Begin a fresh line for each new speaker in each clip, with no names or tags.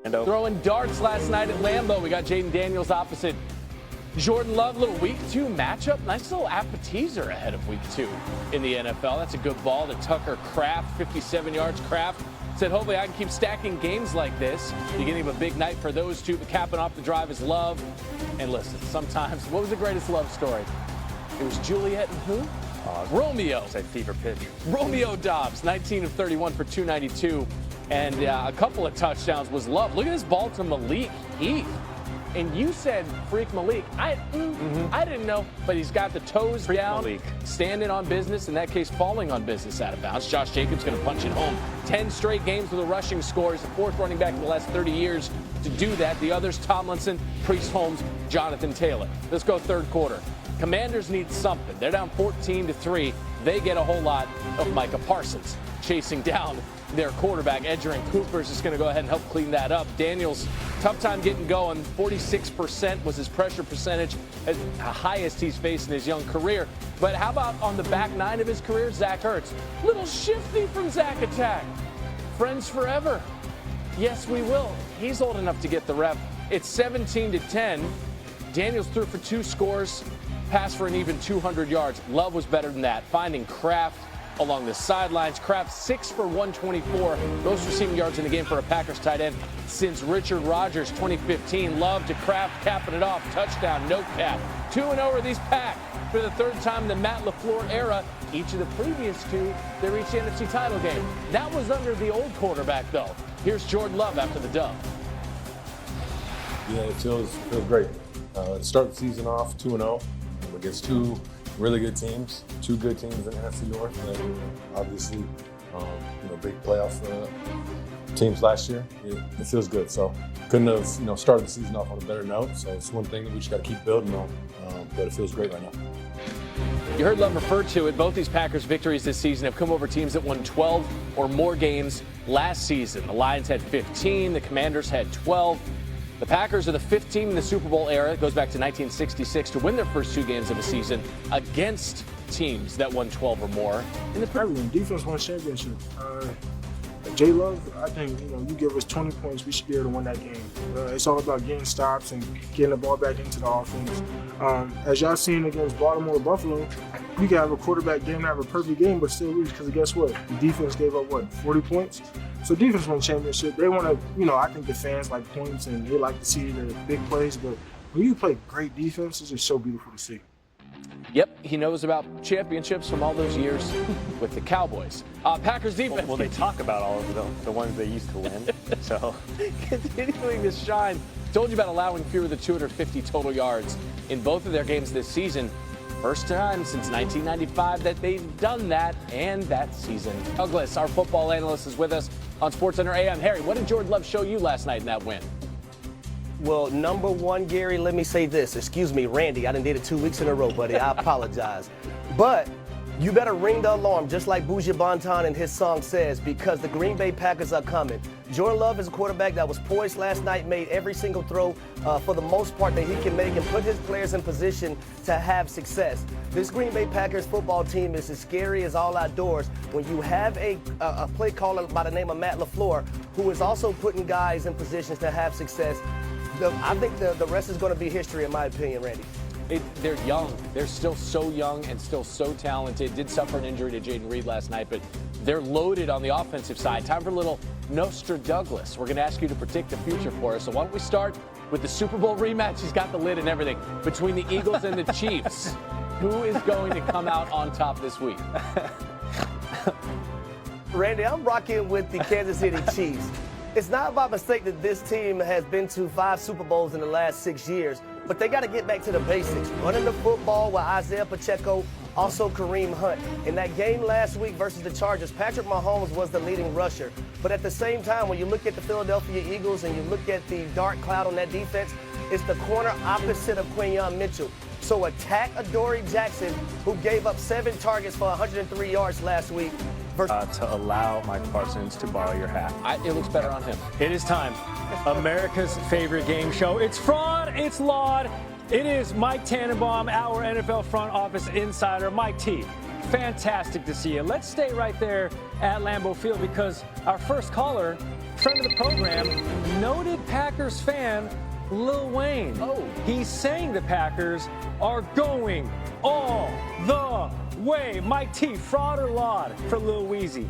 Throwing darts last night at Lambeau. We got Jaden Daniels opposite Jordan Love. Little week 2 matchup. Nice little appetizer ahead of week 2 in the NFL. That's a good ball to Tucker Kraft. 57 yards. Kraft said, hopefully I can keep stacking games like this. Beginning of a big night for those two. But capping off the drive is Love. And listen, sometimes, what was the greatest Love story? It was Juliet and who? Romeo.
It's a fever pitch.
Romeo Dobbs, 19 of 31 for 292. And a couple of touchdowns was Love. Look at this ball to Malik Heath. And you said freak Malik. I didn't know, but he's got the toes freak down, Malik. Standing on business, in that case falling on business out of bounds. Josh Jacobs going to punch it home. 10 straight games with a rushing score. He's the 4th running back in the last 30 years to do that. The others, Tomlinson, Priest Holmes, Jonathan Taylor. Let's go third quarter. Commanders need something. They're down 14-3. They get a whole lot of Micah Parsons chasing down their quarterback. Edgerrin Cooper is just going to go ahead and help clean that up. Daniels, tough time getting going. 46% was his pressure percentage, at the highest he's faced in his young career. But how about on the back 9 of his career, Zach Ertz? Little shifty from Zach Attack. Friends forever. Yes, we will. He's old enough to get the rep. It's 17-10. Daniels threw for 2 scores, passed for an even 200 yards. Love was better than that. Finding Kraft along the sidelines. Kraft 6 for 124. Most receiving yards in the game for a Packers tight end since Richard Rodgers 2015. Love to Kraft, capping it off. Touchdown, no cap. 2-0 are these Pack for the 3rd time in the Matt LaFleur era. Each of the previous 2, they reached the NFC title game. That was under the old quarterback, though. Here's Jordan Love after the dub.
Yeah, it feels great. Start the season off 2-0 against 2 really good teams, 2 good teams in the NFC North, and obviously, big playoff teams last year. It feels good. So couldn't have, started the season off on a better note. So it's one thing that we just got to keep building on. But it feels great right now.
You heard Love refer to it. Both these Packers victories this season have come over teams that won 12 or more games last season. The Lions had 15. The Commanders had 12. The Packers are the 5th team in the Super Bowl era. It goes back to 1966 to win their first 2 games of a season against teams that won 12 or more.
In the defense won championship. J Love, I think you give us 20 points, we should be able to win that game. It's all about getting stops and getting the ball back into the offense. As y'all seen against Baltimore or Buffalo, you can have a quarterback game, have a perfect game, but still lose because guess what? The defense gave up 40 points. So defense won championship. They want to, I think the fans like points and they like to see the big plays, but when you play great defense, it's just so beautiful to see.
Yep, he knows about championships from all those years with the Cowboys. Packers defense.
Well, they talk about all of the ones they used to win. So
continuing to shine. Told you about allowing fewer than 250 total yards in both of their games this season. First time since 1995 that they've done that, and that season. Douglas, our football analyst, is with us on SportsCenter AM. Harry, what did Jordan Love show you last night in that win?
Well, number one, Gary, let me say this. Excuse me, Randy, I done did it 2 weeks in a row, buddy. I apologize. But you better ring the alarm, just like Bougie Bonton and his song says, because the Green Bay Packers are coming. Jordan Love is a quarterback that was poised last night, made every single throw for the most part that he can make and put his players in position to have success. This Green Bay Packers football team is as scary as all outdoors when you have a play caller by the name of Matt LaFleur, who is also putting guys in positions to have success. I think the rest is going to be history, in my opinion, Randy.
They're young. They're still so young and still so talented. Did suffer an injury to Jaden Reed last night, but they're loaded on the offensive side. Time for a little Nostra Douglas. We're going to ask you to predict the future for us. So why don't we start with the Super Bowl rematch? He's got the lid and everything. Between the Eagles and the Chiefs, who is going to come out on top this week?
Randy, I'm rocking with the Kansas City Chiefs. It's not by mistake that this team has been to 5 Super Bowls in the last 6 years, but they got to get back to the basics. Running the football with Isaiah Pacheco, also Querim Hunt. In that game last week versus the Chargers, Patrick Mahomes was the leading rusher. But at the same time, when you look at the Philadelphia Eagles and you look at the dark cloud on that defense, it's the corner opposite of Quinyon Mitchell. So attack Adoree Jackson, who gave up 7 targets for 103 yards last week.
To allow Mike Parsons to borrow your hat.
It looks better on him.
It is time. America's favorite game show. It's fraud. It's laud. It is Mike Tannenbaum, our NFL front office insider. Mike T, fantastic to see you. Let's stay right there at Lambeau Field because our first caller, friend of the program, noted Packers fan, Lil Wayne.
Oh.
He's saying the Packers are going all the way. Mike T, fraud or laud for Lil Weezy?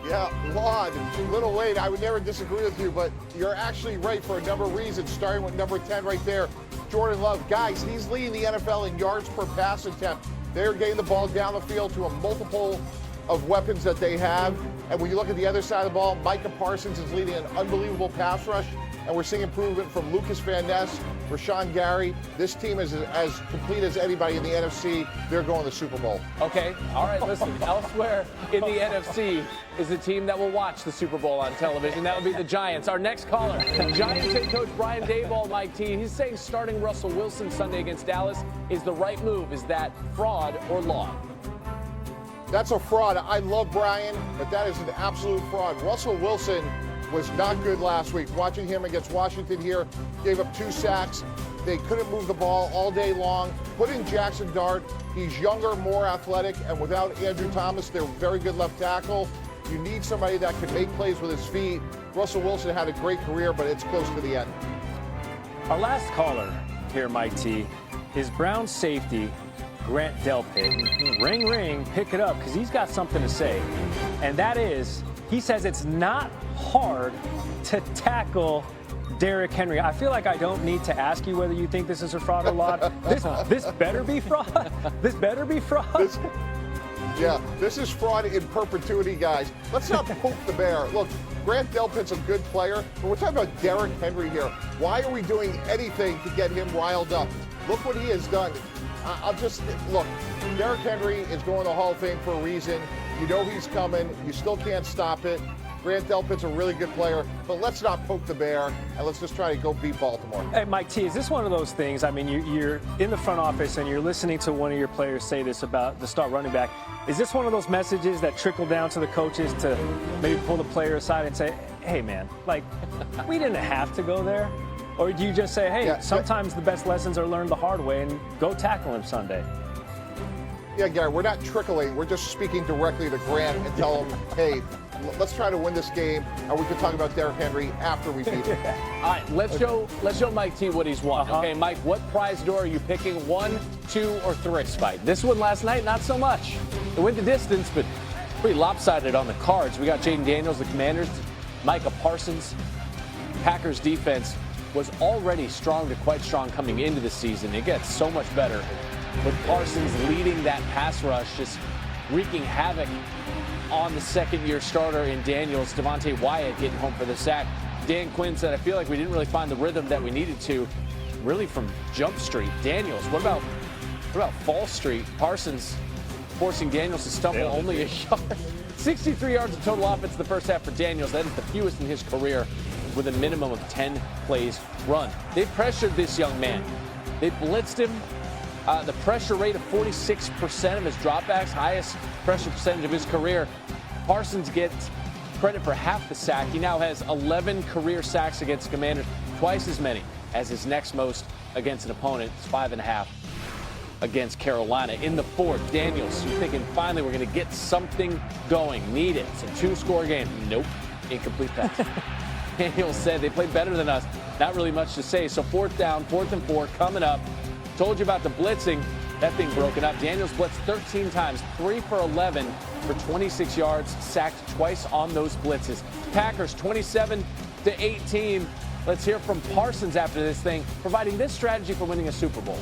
Yeah, laud. Little Wayne, I would never disagree with you, but you're actually right for a number of reasons, starting with number 10 right there, Jordan Love. Guys, he's leading the NFL in yards per pass attempt. They're getting the ball down the field to a multiple of weapons that they have. And when you look at the other side of the ball, Micah Parsons is leading an unbelievable pass rush. And we're seeing improvement from Lucas Van Ness, Rashawn Gary. This team is as complete as anybody in the NFC. They're going to the Super Bowl.
Okay, all right, listen. Elsewhere in the NFC is a team that will watch the Super Bowl on television. That would be the Giants. Our next caller, Giants head coach Brian Daboll, Mike T. He's saying starting Russell Wilson Sunday against Dallas is the right move. Is that fraud or law?
That's a fraud. I love Brian, but that is an absolute fraud. Russell Wilson was not good last week. Watching him against Washington here, gave up 2 sacks. They couldn't move the ball all day long. Put in Jackson Dart. He's younger, more athletic, and without Andrew Thomas, they're very good left tackle. You need somebody that can make plays with his feet. Russell Wilson had a great career, but it's close to the end.
Our last caller here, Mike T, is Brown safety Grant Delpit. Ring, ring, pick it up, because he's got something to say. And that is, he says it's not hard to tackle Derrick Henry. I feel like I don't need to ask you whether you think this is a fraud or laud. This better be fraud. This better be fraud.
This is fraud in perpetuity, guys. Let's not poke the bear. Look, Grant Delpit's a good player, but we're talking about Derrick Henry here. Why are we doing anything to get him riled up? Look what he has done. Look, Derrick Henry is going to the Hall of Fame for a reason. You know he's coming. You still can't stop it. Grant Delpit's a really good player, but let's not poke the bear, and let's just try to go beat Baltimore.
Hey, Mike T, is this one of those things, I mean, you're in the front office and you're listening to one of your players say this about the star running back. Is this one of those messages that trickle down to the coaches to maybe pull the player aside and say, hey, man, like, we didn't have to go there? Or do you just say, hey, sometimes the best lessons are learned the hard way and go tackle him Sunday?
Yeah, Gary, we're not trickling. We're just speaking directly to Grant and tell him, hey, let's try to win this game, and we can talk about Derrick Henry after we beat him.
All right, let's show Mike T what he's won. Okay, Mike, what prize door are you picking? 1, 2, or 3? Spike. This one last night, not so much. It went the distance, but pretty lopsided on the cards. We got Jaden Daniels, the Commanders, Micah Parsons. Packers defense was already strong to quite strong coming into the season. It gets so much better with Parsons leading that pass rush, just wreaking havoc on the second-year starter in Daniels. Devontae Wyatt getting home for the sack. Dan Quinn said, I feel like we didn't really find the rhythm that we needed to, really from Jump Street. Daniels, what about Fall Street? Parsons forcing Daniels to stumble only a yard. 63 yards of total offense in the first half for Daniels. That is the fewest in his career, with a minimum of 10 plays run. They pressured this young man. They blitzed him. The pressure rate of 46% of his dropbacks, highest pressure percentage of his career. Parsons gets credit for half the sack. He now has 11 career sacks against the Commanders, twice as many as his next most against an opponent. It's 5.5 against Carolina. In the fourth, Daniels, you're thinking finally we're going to get something going. Need it. It's a 2-score game. Nope. Incomplete pass. Daniels said they played better than us. Not really much to say. So 4th down, 4th and 4 coming up. Told you about the blitzing. That thing broken up. Daniels blitzed 13 times, 3 for 11 for 26 yards, sacked twice on those blitzes. Packers 27-18. Let's hear from Parsons after this thing, providing this strategy for winning a Super Bowl.